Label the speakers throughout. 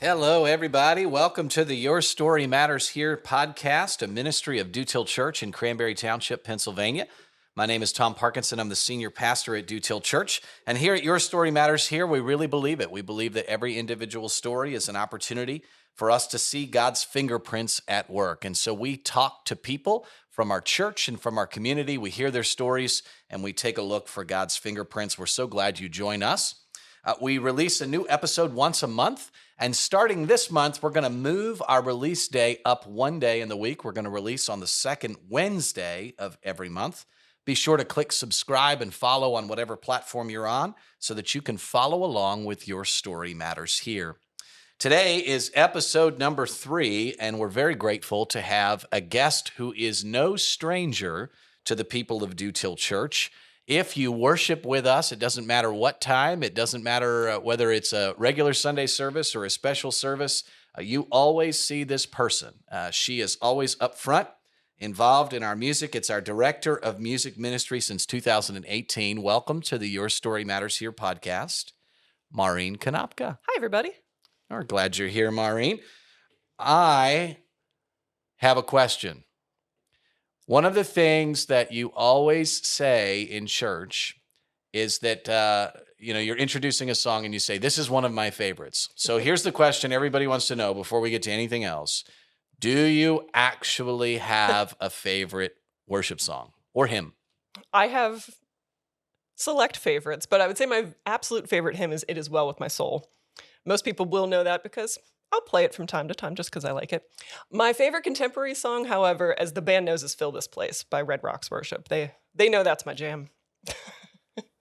Speaker 1: Hello, everybody. Welcome to the Your Story Matters Here podcast, a ministry of Dutilh Church in Cranberry Township, Pennsylvania. My name is Tom Parkinson. I'm the senior pastor at Dutilh Church. And here at Your Story Matters Here, we really believe it. We believe that every individual story is an opportunity for us to see God's fingerprints at work. And so we talk to people from our church and from our community. We hear their stories and we take a look for God's fingerprints. We're so glad you join us. We release a new episode once a month. And starting this month, we're going to move our release day up one day in the week. We're going to release on the second Wednesday of every month. Be sure to click subscribe and follow on whatever platform you're on so that you can follow along with Your Story Matters Here. Today is episode number 3, and we're very grateful to have a guest who is no stranger to the people of Dutilh Church. If you worship with us, it doesn't matter what time, it doesn't matter whether it's a regular Sunday service or a special service, you always see this person. She is always up front, involved in our music. It's our director of music ministry since 2018. Welcome to the Your Story Matters Here podcast, Maureen Konopka.
Speaker 2: Hi, everybody.
Speaker 1: We're glad you're here, Maureen. I have a question. One of the things that you always say in church is that, you're introducing a song and you say, this is one of my favorites. So here's the question everybody wants to know before we get to anything else. Do you actually have a favorite worship song or hymn?
Speaker 2: I have select favorites, but I would say my absolute favorite hymn is It Is Well With My Soul. Most people will know that because I'll play it from time to time just because I like it. My favorite contemporary song, however, as the band knows, is Fill This Place by Red Rocks Worship. They know that's my jam.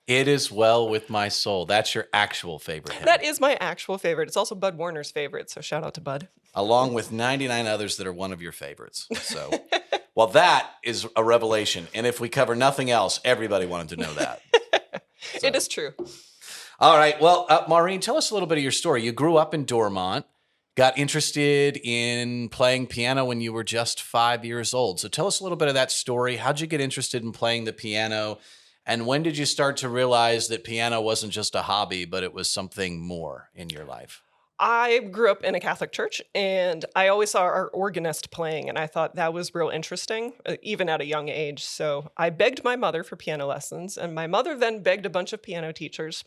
Speaker 1: It Is Well With My Soul. That's your actual favorite hymn.
Speaker 2: That is my actual favorite. It's also Bud Warner's favorite, so shout out to Bud.
Speaker 1: Along with 99 others that are one of your favorites. So, well, that is a revelation. And if we cover nothing else, everybody wanted to know that. So.
Speaker 2: It is true.
Speaker 1: All right. Well, Maureen, tell us a little bit of your story. You grew up in Dormont. Got interested in playing piano when you were just 5 years old. So tell us a little bit of that story. How'd you get interested in playing the piano? And when did you start to realize that piano wasn't just a hobby, but it was something more in your life?
Speaker 2: I grew up in a Catholic church, and I always saw our organist playing, and I thought that was real interesting, even at a young age. So I begged my mother for piano lessons, and my mother then begged a bunch of piano teachers.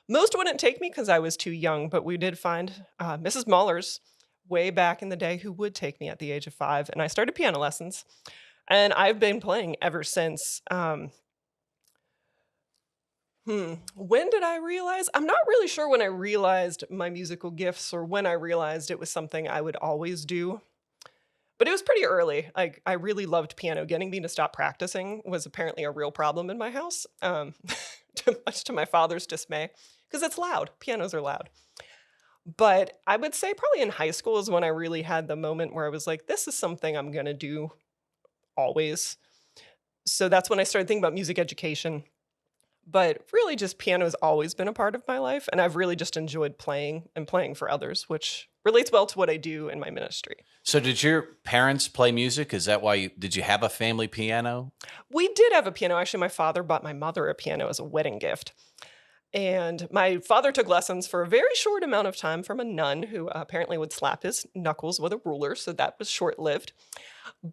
Speaker 2: Most wouldn't take me because I was too young, but we did find Mrs. Mullers way back in the day who would take me at the age of 5, and I started piano lessons, and I've been playing ever since. When did I realize? I'm not really sure when I realized my musical gifts or when I realized it was something I would always do. But it was pretty early. I really loved piano. Getting me to stop practicing was apparently a real problem in my house, much to my father's dismay, because it's loud. Pianos are loud. But I would say probably in high school is when I really had the moment where I was like, this is something I'm going to do always. So that's when I started thinking about music education. But really just piano has always been a part of my life. And I've really just enjoyed playing and playing for others, which relates well to what I do in my ministry.
Speaker 1: So did your parents play music? Is that why did you have a family piano?
Speaker 2: We did have a piano. Actually, my father bought my mother a piano as a wedding gift. And my father took lessons for a very short amount of time from a nun who apparently would slap his knuckles with a ruler. So that was short-lived.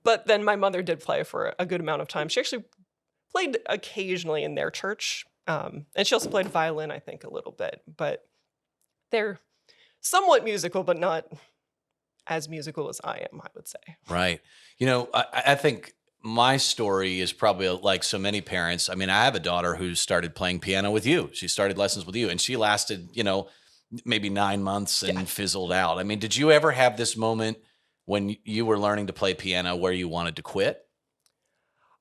Speaker 2: But then my mother did play for a good amount of time. She actually played occasionally in their church. And she also played violin, I think, a little bit. But they're somewhat musical, but not as musical as I am, I would say.
Speaker 1: Right. I think my story is probably like so many parents. I mean, I have a daughter who started playing piano with you. She started lessons with you, and she lasted, maybe 9 months and fizzled out. I mean, did you ever have this moment when you were learning to play piano where you wanted to quit?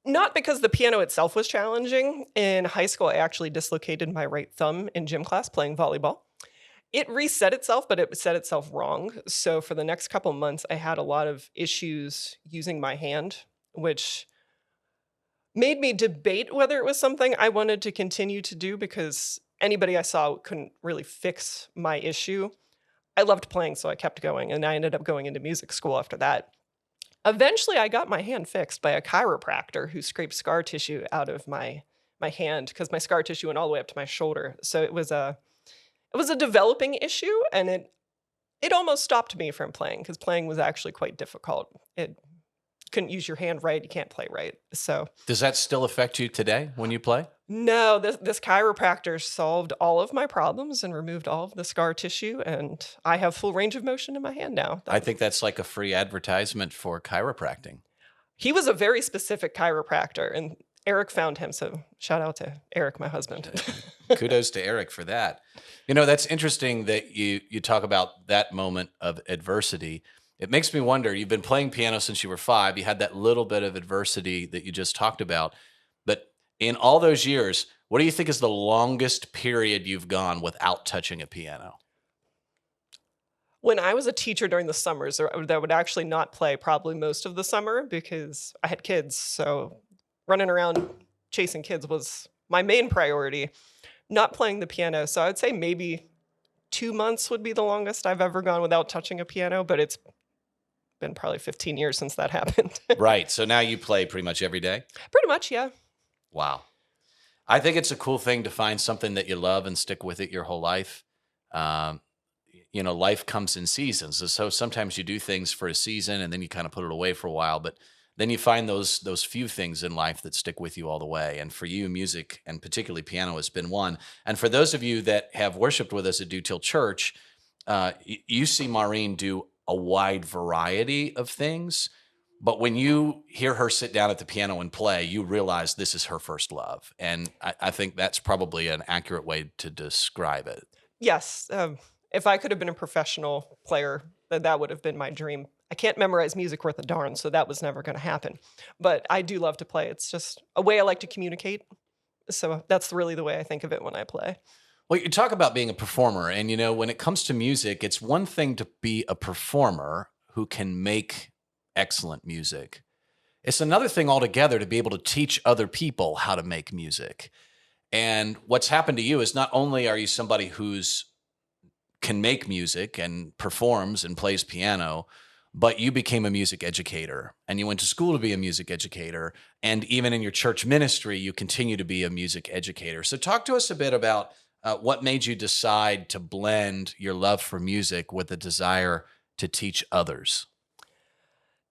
Speaker 2: Not because the piano itself was challenging. In high school, I actually dislocated my right thumb in gym class playing volleyball. It reset itself, but it set itself wrong. So for the next couple months, I had a lot of issues using my hand, which made me debate whether it was something I wanted to continue to do because anybody I saw couldn't really fix my issue. I loved playing, so I kept going, and I ended up going into music school after that. Eventually, I got my hand fixed by a chiropractor who scraped scar tissue out of my hand because my scar tissue went all the way up to my shoulder. So it was a developing issue, and It almost stopped me from playing because playing was actually quite difficult. It couldn't use your hand right, you can't play right. So,
Speaker 1: Does that still affect you today when you play?
Speaker 2: no, this chiropractor solved all of my problems and removed all of the scar tissue, and I have full range of motion in my hand now.
Speaker 1: I think that's like a free advertisement for chiropractic.
Speaker 2: He was a very specific chiropractor, and Eric found him, so shout out to Eric, my husband.
Speaker 1: Kudos to Eric for that. That's interesting that you talk about that moment of adversity. It makes me wonder, you've been playing piano since you were 5. You had that little bit of adversity that you just talked about. But in all those years, what do you think is the longest period you've gone without touching a piano?
Speaker 2: When I was a teacher during the summers, that would actually not play probably most of the summer because I had kids, so running around chasing kids was my main priority, not playing the piano. So I would say maybe 2 months would be the longest I've ever gone without touching a piano, but it's been probably 15 years since that happened.
Speaker 1: Right. So now you play pretty much every day?
Speaker 2: Pretty much, yeah.
Speaker 1: Wow. I think it's a cool thing to find something that you love and stick with it your whole life. Um, life comes in seasons. So sometimes you do things for a season and then you kind of put it away for a while, but then you find those few things in life that stick with you all the way. And for you, music and particularly piano has been one. And for those of you that have worshiped with us at Dutilh Church, you see Maureen do a wide variety of things. But when you hear her sit down at the piano and play, you realize this is her first love. And I think that's probably an accurate way to describe it.
Speaker 2: Yes. If I could have been a professional player, that would have been my dream. I can't memorize music worth a darn, so that was never going to happen. But I do love to play. It's just a way I like to communicate. So that's really the way I think of it when I play.
Speaker 1: Well, you talk about being a performer, and when it comes to music, it's one thing to be a performer who can make excellent music. It's another thing altogether to be able to teach other people how to make music. And what's happened to you is not only are you somebody who's can make music and performs and plays piano, but you became a music educator and you went to school to be a music educator. And even in your church ministry, you continue to be a music educator. So talk to us a bit about what made you decide to blend your love for music with a desire to teach others.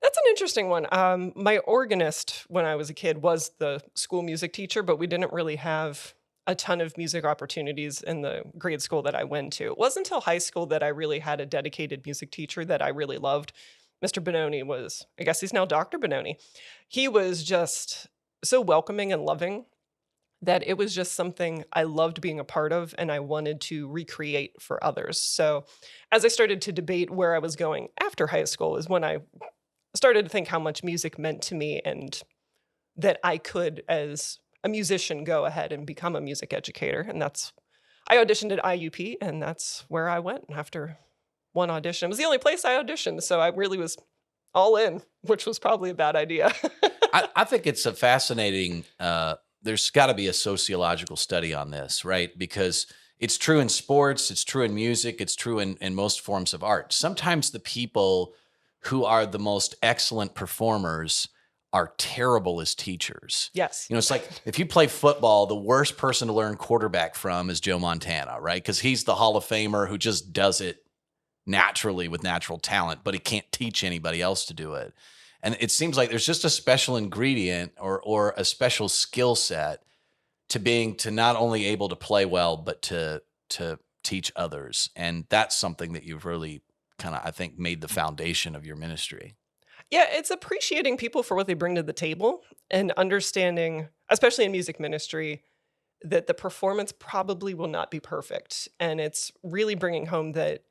Speaker 2: That's an interesting one. My organist when I was a kid was the school music teacher, but we didn't really have a ton of music opportunities in the grade school that I went to. It wasn't until high school that I really had a dedicated music teacher that I really loved. Mr. Benoni was, I guess he's now Dr. Benoni. He was just so welcoming and loving that it was just something I loved being a part of and I wanted to recreate for others. So as I started to debate where I was going after high school is when I started to think how much music meant to me and that I could, as a musician, go ahead and become a music educator. And I auditioned at IUP and that's where I went after one audition. It was the only place I auditioned. So I really was all in, which was probably a bad idea.
Speaker 1: I think it's a fascinating, there's got to be a sociological study on this, right? Because it's true in sports, it's true in music, it's true in most forms of art. Sometimes the people who are the most excellent performers are terrible as teachers.
Speaker 2: Yes.
Speaker 1: It's like if you play football, the worst person to learn quarterback from is Joe Montana, right? Because he's the Hall of Famer who just does it naturally with natural talent, but he can't teach anybody else to do it. And it seems like there's just a special ingredient or a special skill set to not only able to play well, but to teach others. And that's something that you've really kind of, I think, made the foundation of your ministry.
Speaker 2: Yeah, it's appreciating people for what they bring to the table and understanding, especially in music ministry, that the performance probably will not be perfect. And it's really bringing home that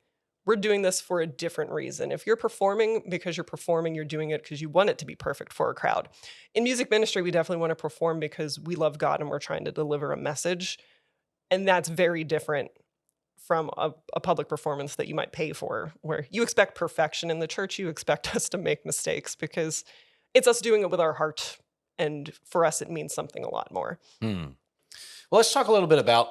Speaker 2: we're doing this for a different reason. If you're performing because you're performing, you're doing it because you want it to be perfect for a crowd. In music ministry, we definitely want to perform because we love God and we're trying to deliver a message. And that's very different from a public performance that you might pay for, where you expect perfection. In the church, you expect us to make mistakes because it's us doing it with our heart. And for us, it means something a lot more.
Speaker 1: Well, let's talk a little bit about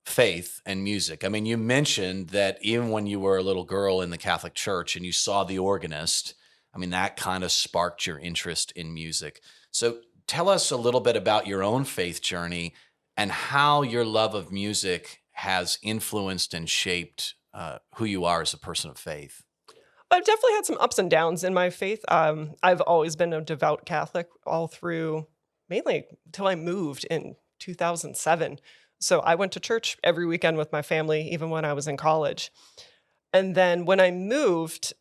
Speaker 1: faith and music. I mean, you mentioned that even when you were a little girl in the Catholic Church and you saw the organist, I mean, that kind of sparked your interest in music. So tell us a little bit about your own faith journey and how your love of music has influenced and shaped who you are as a person of faith?
Speaker 2: I've definitely had some ups and downs in my faith. I've always been a devout Catholic all through, mainly till I moved in 2007. So I went to church every weekend with my family, even when I was in college. And then when I moved,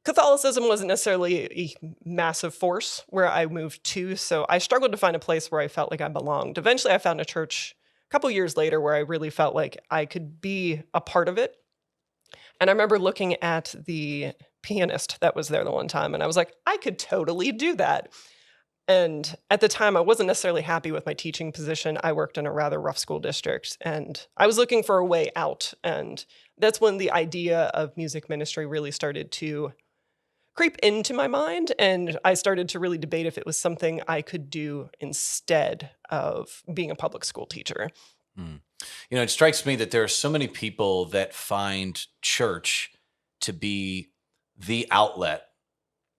Speaker 2: Catholicism wasn't necessarily a massive force where I moved to. So I struggled to find a place where I felt like I belonged. Eventually, I found a church a couple years later where I really felt like I could be a part of it. And I remember looking at the pianist that was there the one time, and I was like, I could totally do that. And at the time, I wasn't necessarily happy with my teaching position. I worked in a rather rough school district, and I was looking for a way out. And that's when the idea of music ministry really started to creep into my mind. And I started to really debate if it was something I could do instead of being a public school teacher.
Speaker 1: Mm. It strikes me that there are so many people that find church to be the outlet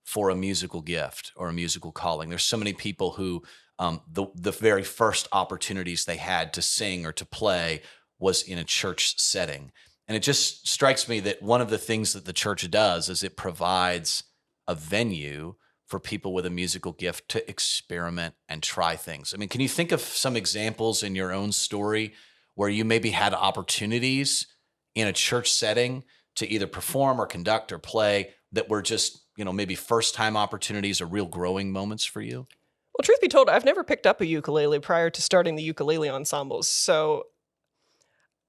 Speaker 1: for a musical gift or a musical calling. There's so many people who the very first opportunities they had to sing or to play was in a church setting. And it just strikes me that one of the things that the church does is it provides a venue for people with a musical gift to experiment and try things. I mean, can you think of some examples in your own story where you maybe had opportunities in a church setting to either perform or conduct or play that were just, maybe first time opportunities or real growing moments for you?
Speaker 2: Well, truth be told, I've never picked up a ukulele prior to starting the ukulele ensembles. So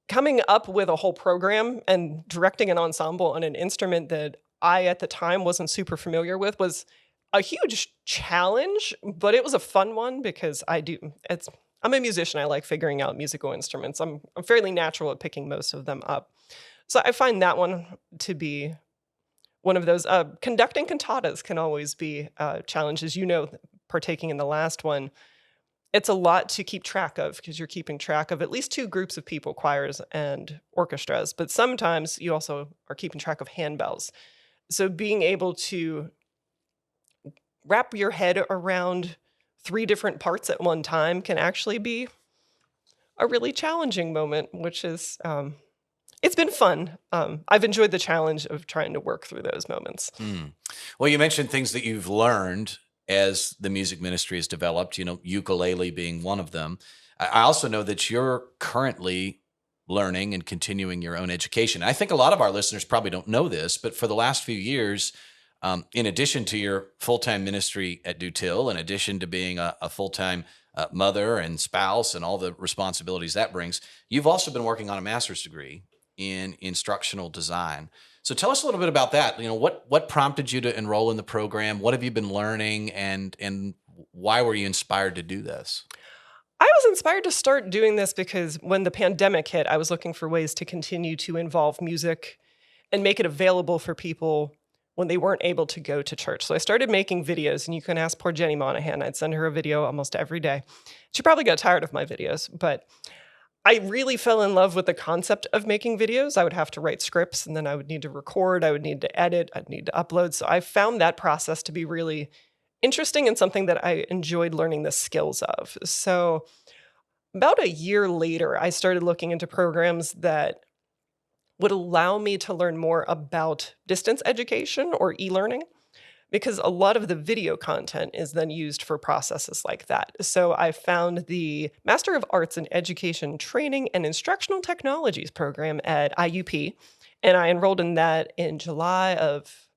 Speaker 2: coming up with a whole program and directing an ensemble on an instrument that I at the time wasn't super familiar with was a huge challenge, but it was a fun one because I'm a musician. I like figuring out musical instruments. I'm fairly natural at picking most of them up. So I find that one to be one of those. Conducting cantatas can always be a challenge, as partaking in the last one. It's a lot to keep track of because you're keeping track of at least two groups of people, choirs and orchestras. But sometimes you also are keeping track of handbells. So being able to wrap your head around three different parts at one time can actually be a really challenging moment, which is, it's been fun. I've enjoyed the challenge of trying to work through those moments.
Speaker 1: Mm. Well, you mentioned things that you've learned as the music ministry has developed, ukulele being one of them. I also know that you're currently learning and continuing your own education. I think a lot of our listeners probably don't know this, but for the last few years, in addition to your full-time ministry at Dutilh, in addition to being a full-time mother and spouse and all the responsibilities that brings, you've also been working on a master's degree in instructional design. So tell us a little bit about that. What prompted you to enroll in the program? What have you been learning, and why were you inspired to do this?
Speaker 2: I was inspired to start doing this because when the pandemic hit, I was looking for ways to continue to involve music and make it available for people when they weren't able to go to church. So I started making videos, and you can ask poor Jenny Monahan. I'd send her a video almost every day. She probably got tired of my videos, but I really fell in love with the concept of making videos. I would have to write scripts, and then I would need to record, I would need to edit, I'd need to upload. So I found that process to be really interesting and something that I enjoyed learning the skills of. So about a year later, I started looking into programs that would allow me to learn more about distance education or e-learning, because a lot of the video content is then used for processes like that. So I found the Master of Arts in Education Training and Instructional Technologies program at IUP, and I enrolled in that in July of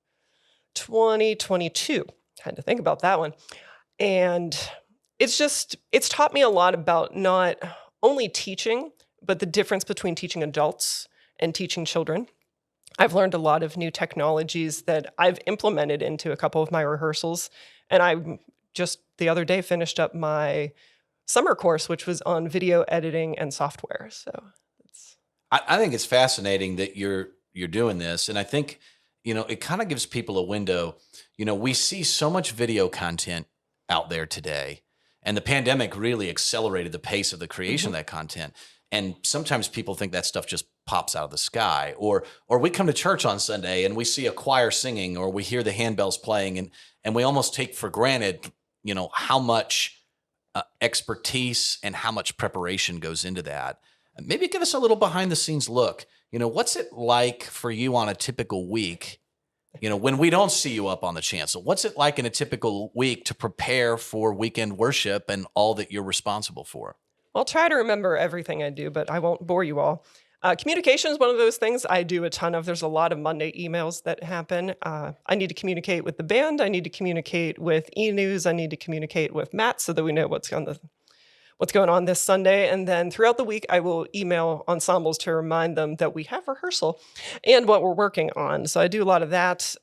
Speaker 2: 2022. Had to think about that one. And it's taught me a lot about not only teaching, but the difference between teaching adults and teaching children. I've learned a lot of new technologies that I've implemented into a couple of my rehearsals. And I just the other day finished up my summer course, which was on video editing and software. So it's
Speaker 1: I think it's fascinating that you're doing this, and I think it kind of gives people a window. We see so much video content out there today, and the pandemic really accelerated the pace of the creation of that content. And sometimes people think that stuff just pops out of the sky, or we come to church on Sunday and we see a choir singing, or we hear the handbells playing, and we almost take for granted, how much expertise and how much preparation goes into that. Maybe give us a little behind the scenes look. What's it like for you on a typical week? When we don't see you up on the chancel, what's it like in a typical week to prepare for weekend worship and all that you're responsible for?
Speaker 2: I'll try to remember everything I do, but I won't bore you all. Communication is one of those things I do a ton of. There's a lot of Monday emails that happen. I need to communicate with the band. I need to communicate with E-News. I need to communicate with Matt so that we know what's going on this Sunday. And then throughout the week, I will email ensembles to remind them that we have rehearsal and what we're working on. So I do a lot of that.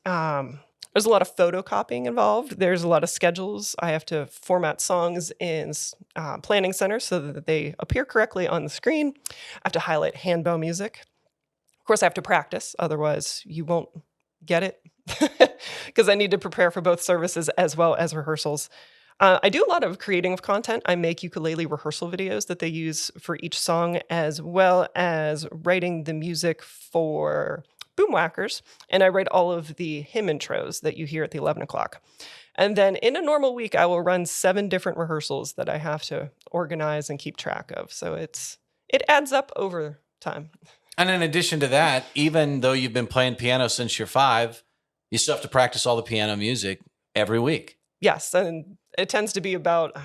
Speaker 2: There's a lot of photocopying involved. There's a lot of schedules. I have to format songs in Planning Center so that they appear correctly on the screen. I have to highlight handbell music. Of course, I have to practice. Otherwise, you won't get it because I need to prepare for both services as well as rehearsals. I do a lot of creating of content. I make ukulele rehearsal videos that they use for each song, as well as writing the music for Boomwhackers, and I write all of the hymn intros that you hear at the 11 o'clock. And then in a normal week, I will run 7 different rehearsals that I have to organize and keep track of. So it adds up over time.
Speaker 1: And in addition to that, even though you've been playing piano since you're 5, you still have to practice all the piano music every week.
Speaker 2: Yes, and it tends to be about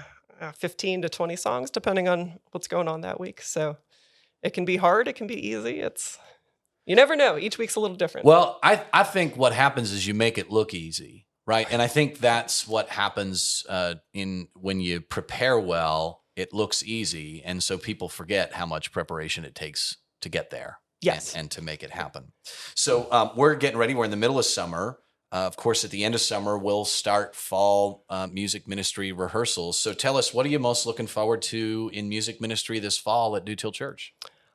Speaker 2: 15 to 20 songs, depending on what's going on that week. So it can be hard, it can be easy. You never know. Each week's a little different.
Speaker 1: Well, I think what happens is you make it look easy, right? And I think that's what happens when you prepare well, it looks easy. And so people forget how much preparation it takes to get there.
Speaker 2: Yes.
Speaker 1: And to make it happen. So we're getting ready. We're in the middle of summer. Of course, at the end of summer, we'll start fall music ministry rehearsals. So tell us, what are you most looking forward to in music ministry this fall at Dutilh Church?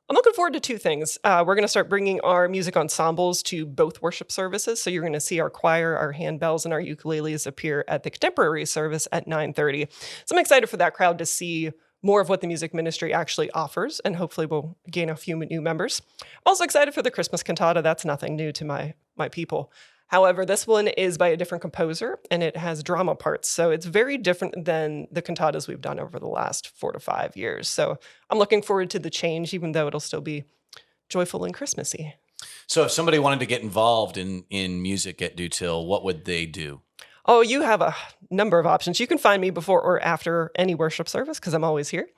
Speaker 2: I'm looking forward to 2 things. We're going to start bringing our music ensembles to both worship services. So you're going to see our choir, our handbells, and our ukuleles appear at the contemporary service at 9:30. So I'm excited for that crowd to see more of what the music ministry actually offers, and hopefully we'll gain a few new members. I'm also excited for the Christmas cantata. That's nothing new to my people. However, this one is by a different composer, and it has drama parts. So it's very different than the cantatas we've done over the last 4 to 5 years. So I'm looking forward to the change, even though it'll still be joyful and Christmassy.
Speaker 1: So if somebody wanted to get involved in music at Dutilh, what would they do?
Speaker 2: Oh, you have a number of options. You can find me before or after any worship service because I'm always here.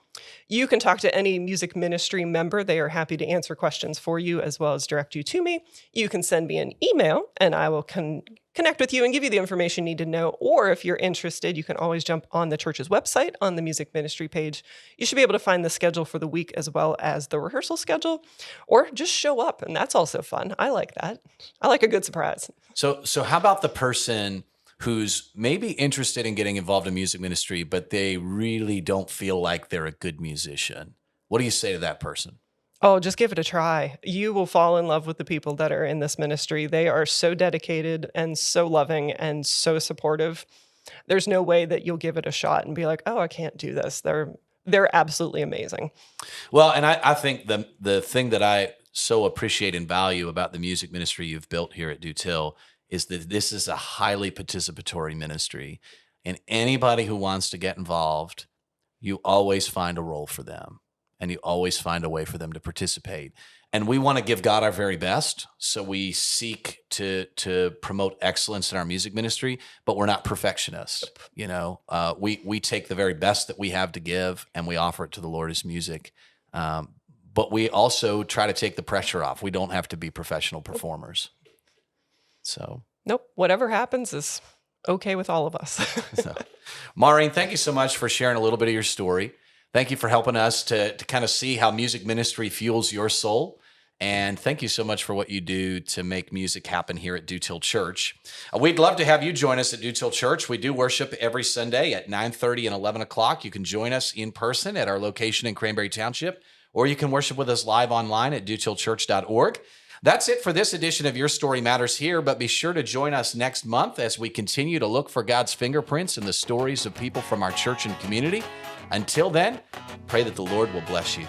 Speaker 2: You can talk to any music ministry member. They are happy to answer questions for you as well as direct you to me. You can send me an email and I will connect with you and give you the information you need to know. Or if you're interested, you can always jump on the church's website on the music ministry page. You should be able to find the schedule for the week as well as the rehearsal schedule, or just show up. And that's also fun. I like that. I like a good surprise.
Speaker 1: So how about the person who's maybe interested in getting involved in music ministry, but they really don't feel like they're a good musician? What do you say to that person?
Speaker 2: Oh, just give it a try. You will fall in love with the people that are in this ministry. They are so dedicated and so loving and so supportive. There's no way that you'll give it a shot and be like, oh, I can't do this. They're absolutely amazing.
Speaker 1: Well, and I think the thing that I so appreciate and value about the music ministry you've built here at Dutilh is that this is a highly participatory ministry, and anybody who wants to get involved, you always find a role for them, and you always find a way for them to participate. And we want to give God our very best, so we seek to promote excellence in our music ministry, but we're not perfectionists. We take the very best that we have to give, and we offer it to the Lord as music. But we also try to take the pressure off. We don't have to be professional performers. So
Speaker 2: nope, whatever happens is okay with all of us.
Speaker 1: So, Maureen, thank you so much for sharing a little bit of your story. Thank you for helping us to kind of see how music ministry fuels your soul. And thank you so much for what you do to make music happen here at Dutilh Church. We'd love to have you join us at Dutilh Church. We do worship every Sunday at 9:30 and 11 o'clock. You can join us in person at our location in Cranberry Township, or you can worship with us live online at dutillchurch.org. That's it for this edition of Your Story Matters here, but be sure to join us next month as we continue to look for God's fingerprints in the stories of people from our church and community. Until then, pray that the Lord will bless you.